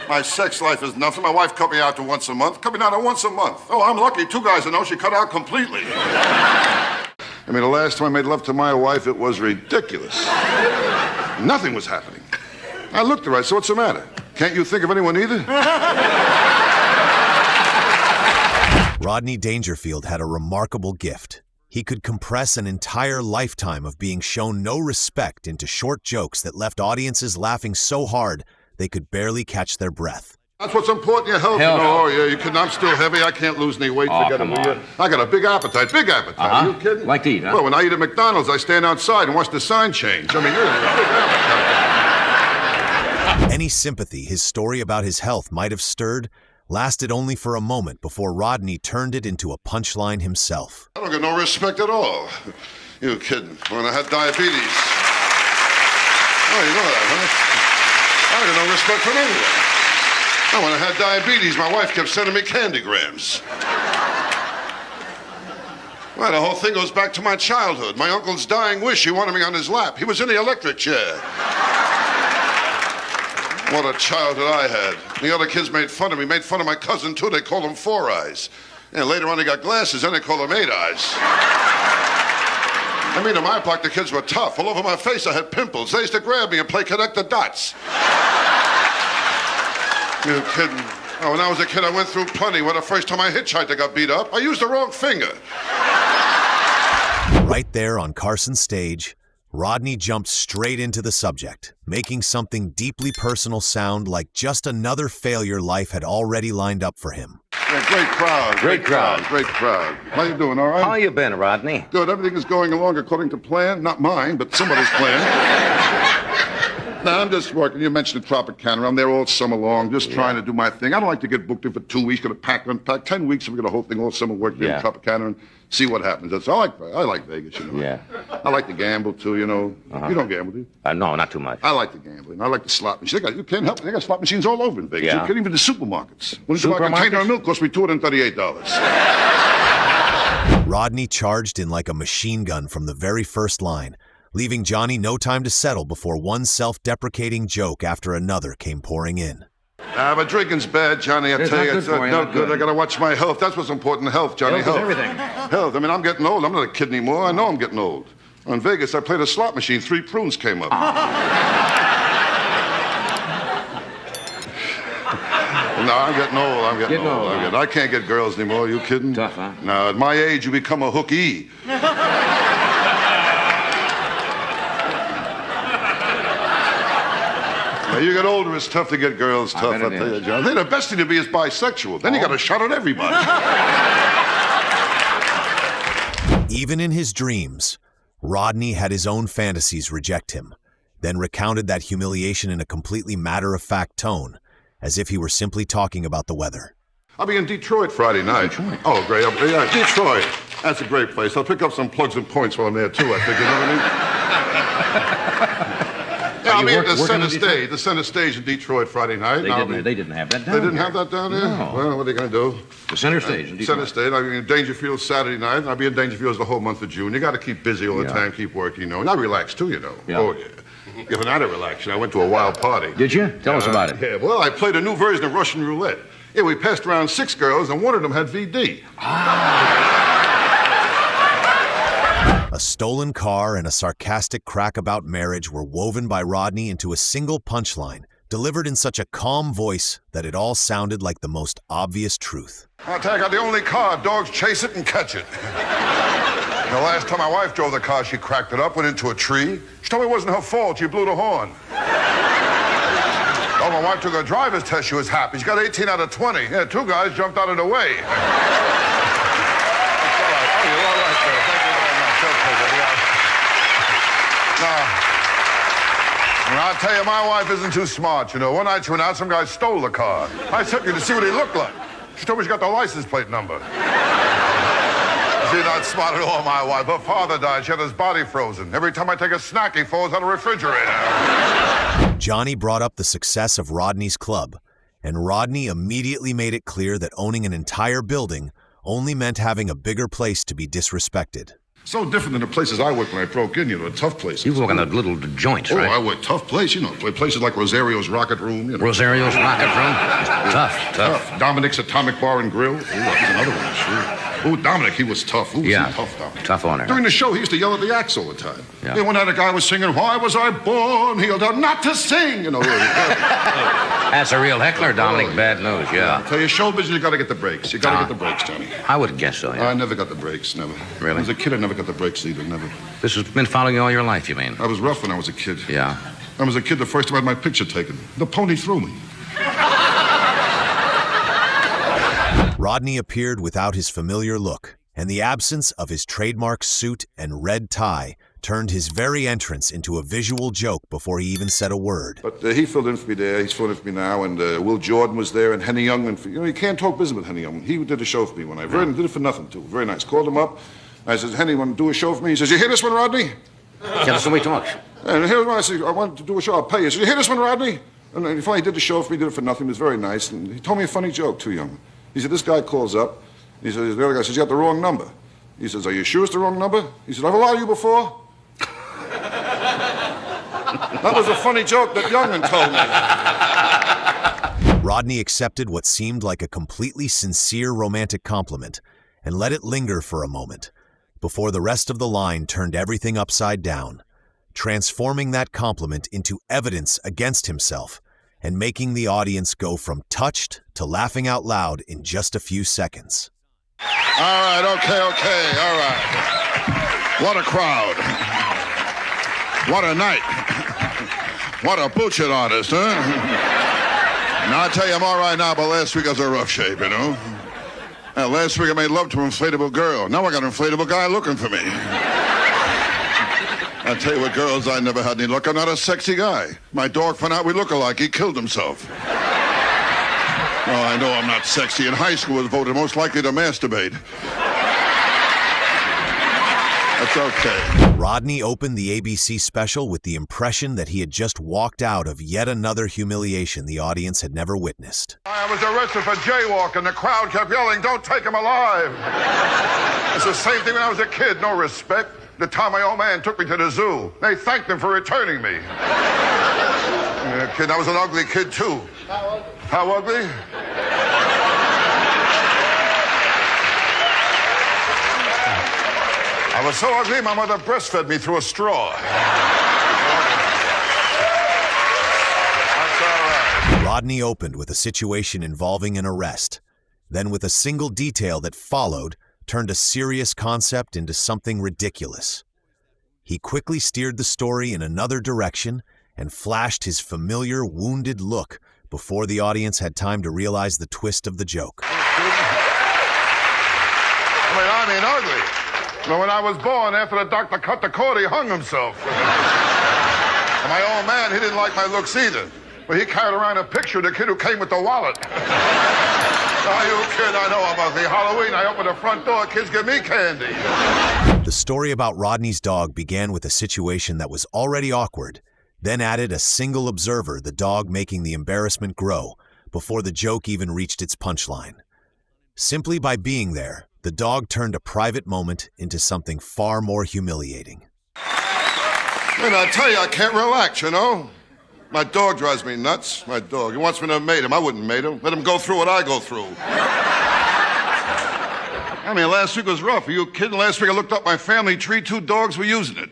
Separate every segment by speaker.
Speaker 1: My sex life is nothing. My wife cut me out to once a month. Cut me down to once a month. Oh, I'm lucky. 2 guys I know she cut out completely. I mean, the last time I made love to my wife, it was ridiculous. Nothing was happening. I looked at her. I said, what's the matter? Can't you think of anyone either?
Speaker 2: Rodney Dangerfield had a remarkable gift. He could compress an entire lifetime of being shown no respect into short jokes that left audiences laughing so hard they could barely catch their breath.
Speaker 1: That's what's important, your health. Oh, yeah, I'm still heavy. I can't lose any weight. Forget it. I got a big appetite. Big appetite. Are you kidding?
Speaker 3: Like to eat, huh?
Speaker 1: Well, when I eat at McDonald's, I stand outside and watch the sign change. I mean, you're a big appetite.
Speaker 2: Any sympathy his story about his health might have stirred lasted only for a moment before Rodney turned it into a punchline himself.
Speaker 1: I don't get no respect at all. You kidding? When I had diabetes. Oh, you know that, huh? I don't get no respect from anyone. Oh, when I had diabetes, my wife kept sending me candygrams. Well, the whole thing goes back to my childhood. My uncle's dying wish, he wanted me on his lap. He was in the electric chair. What a childhood I had. The other kids made fun of me, made fun of my cousin, too. They called him Four Eyes. And later on, he got glasses, and they called him Eight Eyes. I mean, in my block, the kids were tough. All over my face, I had pimples. They used to grab me and play connect the dots. You kidding? Oh, when I was a kid, I went through plenty. When the first time I hitchhiked, I got beat up. I used the wrong finger.
Speaker 2: Right there on Carson's stage, Rodney jumped straight into the subject, making something deeply personal sound like just another failure life had already lined up for him.
Speaker 1: Yeah, great crowd.
Speaker 3: Great crowd.
Speaker 1: Great crowd. How you doing, all right?
Speaker 3: How you been, Rodney?
Speaker 1: Good. Everything is going along according to plan. Not mine, but somebody's plan. No, I'm just working. You mentioned the Tropicana. I'm there all summer long, just trying to do my thing. I don't like to get booked in for 2 weeks, gonna pack, unpack. 10 weeks, and we got a whole thing all summer work there in Tropicana and see what happens. That's I like Vegas, you know.
Speaker 3: Yeah.
Speaker 1: I like to gamble too, you know. You don't gamble, do you?
Speaker 3: No, not too much.
Speaker 1: I like the gambling. I like the slot machines. You can't help it. They got slot machines all over in Vegas.
Speaker 3: Yeah.
Speaker 1: You can't even the supermarkets. When you buy a container of milk cost me $238.
Speaker 2: Rodney charged in like a machine gun from the very first line, leaving Johnny no time to settle before one self-deprecating joke after another came pouring in.
Speaker 1: But drinking's bad, Johnny. I tell you, it's not good. I gotta watch my health. That's what's important. Health, Johnny.
Speaker 3: Health is everything.
Speaker 1: Health. I mean, I'm getting old. I'm not a kid anymore. I know I'm getting old. In Vegas, I played a slot machine. 3 prunes came up. No, I'm getting old. I'm getting old. I can't get girls anymore. You kidding?
Speaker 3: Tough, huh?
Speaker 1: No, at my age, you become a hooky. Now, you get older, it's tough to get girls. Tough, I tell you, John. I think the best thing to be is bisexual. Then you got a shot at everybody.
Speaker 2: Even in his dreams, Rodney had his own fantasies reject him, then recounted that humiliation in a completely matter-of-fact tone, as if he were simply talking about the weather.
Speaker 1: I'll be in Detroit Friday night. Detroit? Oh, great. Yeah, Detroit. That's a great place. I'll pick up some plugs and points while I'm there, too, I think. You know what I mean? Yeah, I'll be at the center stage in Detroit Friday night.
Speaker 3: They didn't have that down
Speaker 1: They didn't have that down there?
Speaker 3: No.
Speaker 1: Well, what are they going to do?
Speaker 3: The center stage in Detroit.
Speaker 1: Center stage. I'll be in Dangerfield Saturday night. I'll be in Dangerfield the whole month of June. You got to keep busy all the time, keep working, you know. And I relax, too, you know.
Speaker 3: Yeah.
Speaker 1: Oh, yeah. Given that a relaxation, I went to a wild party.
Speaker 3: Did you? Tell us about it.
Speaker 1: Yeah, well, I played a new version of Russian roulette. Yeah, we passed around 6 girls, and one of them had VD.
Speaker 2: A stolen car and a sarcastic crack about marriage were woven by Rodney into a single punchline, delivered in such a calm voice that it all sounded like the most obvious truth.
Speaker 1: I tell you, I got the only car. Dogs chase it and catch it. The last time my wife drove the car, she cracked it up, went into a tree. She told me it wasn't her fault. She blew the horn. Oh, my wife took her driver's test. She was happy. She got 18 out of 20. Yeah, 2 guys jumped out of the way. It's all right. Oh, you're all right there. Thank you very much. Now, and I'll tell you, my wife isn't too smart, you know. One night she went out, some guy stole the car. I took her to see what he looked like. She told me she got the license plate number. She's not smart at all, my wife. Her father died. She had his body frozen. Every time I take a snack, he falls out of the refrigerator.
Speaker 2: Johnny brought up the success of Rodney's club, and Rodney immediately made it clear that owning an entire building only meant having a bigger place to be disrespected.
Speaker 1: So different than the places I worked when I broke in, you know, the tough places.
Speaker 3: You work in the little joints, right?
Speaker 1: Oh, I work tough place, you know, places like Rosario's Rocket Room, you know.
Speaker 3: Rosario's Rocket Room? Tough.
Speaker 1: Dominic's Atomic Bar and Grill. Ooh, that was another one, sure. Ooh, Dominic, he was tough. Ooh,
Speaker 3: Yeah.
Speaker 1: was he tough, Dominic.
Speaker 3: Tough owner.
Speaker 1: During the show, he used to yell at the acts all the time.
Speaker 3: Yeah.
Speaker 1: And one night a guy was singing, "Why was I born?" He yelled out, "Not to sing," you know.
Speaker 3: That's a real heckler, Dominic. Bad news, yeah.
Speaker 1: I tell you, show business, you got to get the breaks. You got to get the breaks, Johnny.
Speaker 3: I would guess so, yeah.
Speaker 1: I never got the breaks, never.
Speaker 3: Really?
Speaker 1: As a kid, I never got the breaks either, never.
Speaker 3: This has been following you all your life, you mean?
Speaker 1: I was rough when I was a kid.
Speaker 3: Yeah.
Speaker 1: I was a kid the first time I had my picture taken. The pony threw me.
Speaker 2: Rodney appeared without his familiar look, and the absence of his trademark suit and red tie turned his very entrance into a visual joke before he even said a word.
Speaker 1: But he filled in for me there. He's filling in for me now. And Will Jordan was there, and Henny Youngman. You know, you can't talk business with Henny Youngman. He did a show for me when I did it for nothing, too. Very nice. Called him up. I said, "Henny, want to do a show for me?" He says, "You hear this one, Rodney?"
Speaker 3: Tell us when we talk.
Speaker 1: And here's what I said, "I want to do a show. I'll pay you." He said, "You hear this one, Rodney?" And he finally did the show for me. Did it for nothing. It was very nice. And he told me a funny joke, too, Youngman. He said, "This guy calls up. He says, the other guy says, you got the wrong number." He says, "Are you sure it's the wrong number?" He said, "I've allowed you before." That was a funny joke that Youngman told me.
Speaker 2: Rodney accepted what seemed like a completely sincere romantic compliment and let it linger for a moment before the rest of the line turned everything upside down, transforming that compliment into evidence against himself and making the audience go from touched to laughing out loud in just a few seconds.
Speaker 1: All right, okay, all right. What a crowd. What a night. What a bullshit artist, huh? Now, I tell you, I'm all right now, but last week I was in rough shape, you know? Last week I made love to an inflatable girl. Now I got an inflatable guy looking for me. I tell you what, girls, I never had any luck. I'm not a sexy guy. My dog found out we look alike. He killed himself. Well, I know I'm not sexy. In high school, I was voted most likely to masturbate. That's okay.
Speaker 2: Rodney opened the ABC special with the impression that he had just walked out of yet another humiliation the audience had never witnessed.
Speaker 1: I was arrested for jaywalking. The crowd kept yelling, "Don't take him alive." It's the same thing when I was a kid. No respect. The time my old man took me to the zoo, they thanked him for returning me. Yeah, kid, I was an ugly kid, too. How ugly? I was so ugly, my mother breastfed me through a straw. That's all right.
Speaker 2: Rodney opened with a situation involving an arrest, then with a single detail that followed, turned a serious concept into something ridiculous. He quickly steered the story in another direction and flashed his familiar wounded look before the audience had time to realize the twist of the joke.
Speaker 1: I mean ugly. But when I was born, after the doctor cut the cord, he hung himself. And my old man, he didn't like my looks either. But he carried around a picture of the kid who came with the wallet. Oh, you kid, I know I'm ugly. Halloween, I open the front door, kids give me candy.
Speaker 2: The story about Rodney's dog began with a situation that was already awkward, then added a single observer, the dog making the embarrassment grow, before the joke even reached its punchline. Simply by being there, the dog turned a private moment into something far more humiliating.
Speaker 1: And I tell you, I can't relax, you know? My dog drives me nuts. My dog. He wants me to mate him. I wouldn't mate him. Let him go through what I go through. I mean, last week was rough. Are you kidding? Last week I looked up my family tree. 2 dogs were using it.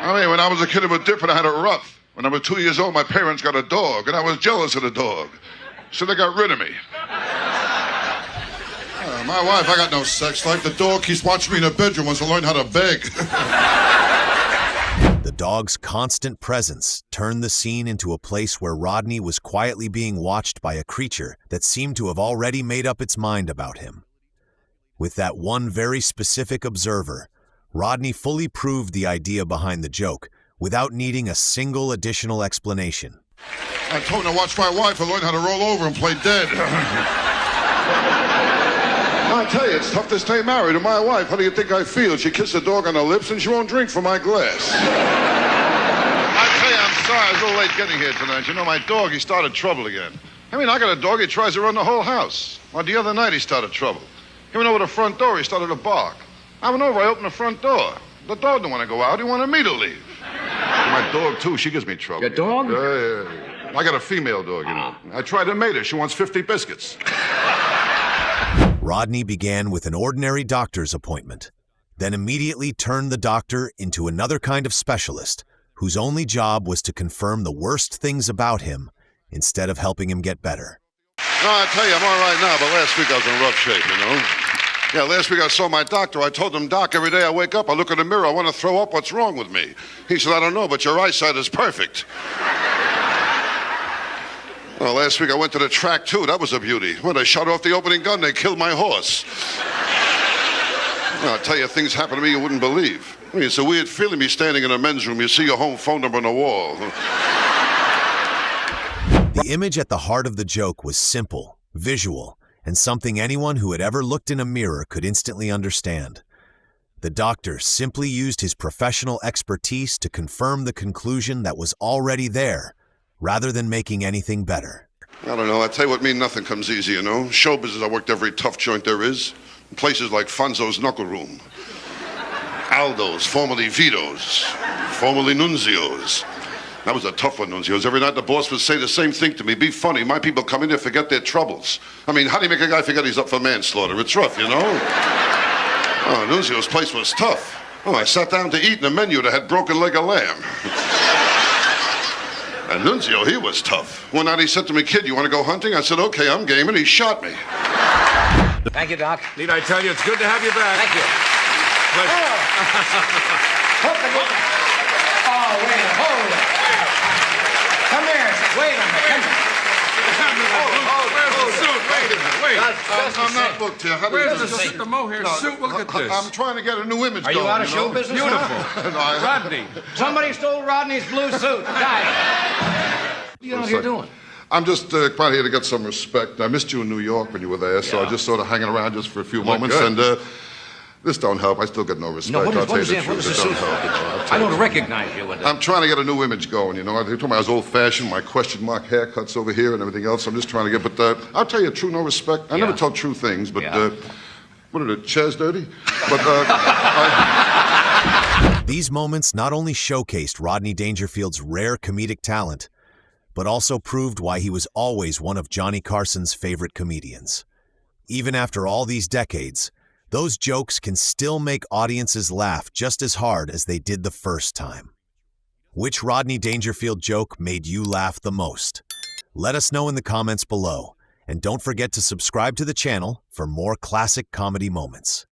Speaker 1: I mean, when I was a kid, it was different. I had it rough. When I was 2 years old, my parents got a dog, and I was jealous of the dog. So they got rid of me. My wife, I got no sex life. The dog keeps watching me in the bedroom, wants to learn how to beg.
Speaker 2: The dog's constant presence turned the scene into a place where Rodney was quietly being watched by a creature that seemed to have already made up its mind about him. With that one very specific observer, Rodney fully proved the idea behind the joke without needing a single additional explanation.
Speaker 1: I told him to watch my wife and learn how to roll over and play dead. I tell you, it's tough to stay married to my wife. How do you think I feel? She kissed the dog on the lips and she won't drink from my glass. I tell you, I'm sorry. I was a little late getting here tonight. You know, my dog, he started trouble again. I mean, I got a dog. He tries to run the whole house. Well, the other night he started trouble. He went over to the front door. He started to bark. I went over. I opened the front door. The dog didn't want to go out. He wanted me to leave. My dog, too. She gives me trouble.
Speaker 3: Your dog?
Speaker 1: Yeah. I got a female dog, you know. I tried to mate her. She wants 50 biscuits.
Speaker 2: Rodney began with an ordinary doctor's appointment, then immediately turned the doctor into another kind of specialist whose only job was to confirm the worst things about him instead of helping him get better.
Speaker 1: No, I tell you, I'm all right now, but last week I was in rough shape, you know. Yeah, last week I saw my doctor. I told him, Doc, every day I wake up, I look in the mirror, I want to throw up. What's wrong with me? He said, I don't know, but your eyesight is perfect. Well, last week I went to the track, too. That was a beauty. When they shot off the opening gun, they killed my horse. Well, I'll tell you, things happen to me you wouldn't believe. I mean, it's a weird feeling, me standing in a men's room. You see your home phone number on the wall.
Speaker 2: The image at the heart of the joke was simple, visual, and something anyone who had ever looked in a mirror could instantly understand. The doctor simply used his professional expertise to confirm the conclusion that was already there, rather than making anything better.
Speaker 1: I don't know. I tell you what, me, nothing comes easy, you know. Show business, I worked every tough joint there is. Places like Fonzo's Knuckle Room, Aldo's, formerly Vito's, formerly Nunzio's. That was a tough one, Nunzio's. Every night the boss would say the same thing to me. Be funny. My people come in here, forget their troubles. I mean, how do you make a guy forget he's up for manslaughter? It's rough, you know? Oh, Nunzio's place was tough. Oh, I sat down to eat in a menu that had broken leg of lamb. And Nunzio, he was tough. One night he said to me, kid, you want to go hunting? I said, okay, I'm game, and he shot me.
Speaker 3: Thank you, Doc.
Speaker 4: Need I tell you, it's good to have you back.
Speaker 3: Thank you.
Speaker 4: Pleasure.
Speaker 5: Oh, wait, hold it. Come here. Wait a minute.
Speaker 4: Where's the suit? Wait a minute. Wait.
Speaker 1: I'm not booked here. How do you
Speaker 4: Where's
Speaker 1: do
Speaker 4: the
Speaker 1: this?
Speaker 4: suit? The mohair suit? Look at this.
Speaker 1: I'm trying to get a new image
Speaker 5: Are you
Speaker 1: going,
Speaker 5: out of show
Speaker 1: know?
Speaker 5: business?
Speaker 4: Beautiful.
Speaker 1: No, I-
Speaker 4: Rodney.
Speaker 5: Somebody stole Rodney's blue suit. Guys. What are you out here doing?
Speaker 1: I'm just quite here to get some respect. I missed you in New York when you were there, so I just sort of hanging around just for a few moments.
Speaker 4: good.
Speaker 1: And this don't help. I still get no respect.
Speaker 3: No,
Speaker 1: I'll tell you the
Speaker 3: what
Speaker 1: truth.
Speaker 3: is
Speaker 1: It
Speaker 3: the
Speaker 1: don't
Speaker 3: suit?
Speaker 1: help. You know, I'll
Speaker 3: I
Speaker 1: tell you.
Speaker 3: don't recognize you with it.
Speaker 1: I'm trying to get a new image going, you know. They told me I was old-fashioned, my question mark haircuts over here and everything else. I'm just trying to get, but I'll tell you true, no respect. I never
Speaker 3: Yeah.
Speaker 1: tell true things, but
Speaker 3: Yeah.
Speaker 1: what are the chairs dirty? But
Speaker 2: These moments not only showcased Rodney Dangerfield's rare comedic talent, but also proved why he was always one of Johnny Carson's favorite comedians. Even after all these decades, those jokes can still make audiences laugh just as hard as they did the first time. Which Rodney Dangerfield joke made you laugh the most? Let us know in the comments below, and don't forget to subscribe to the channel for more classic comedy moments.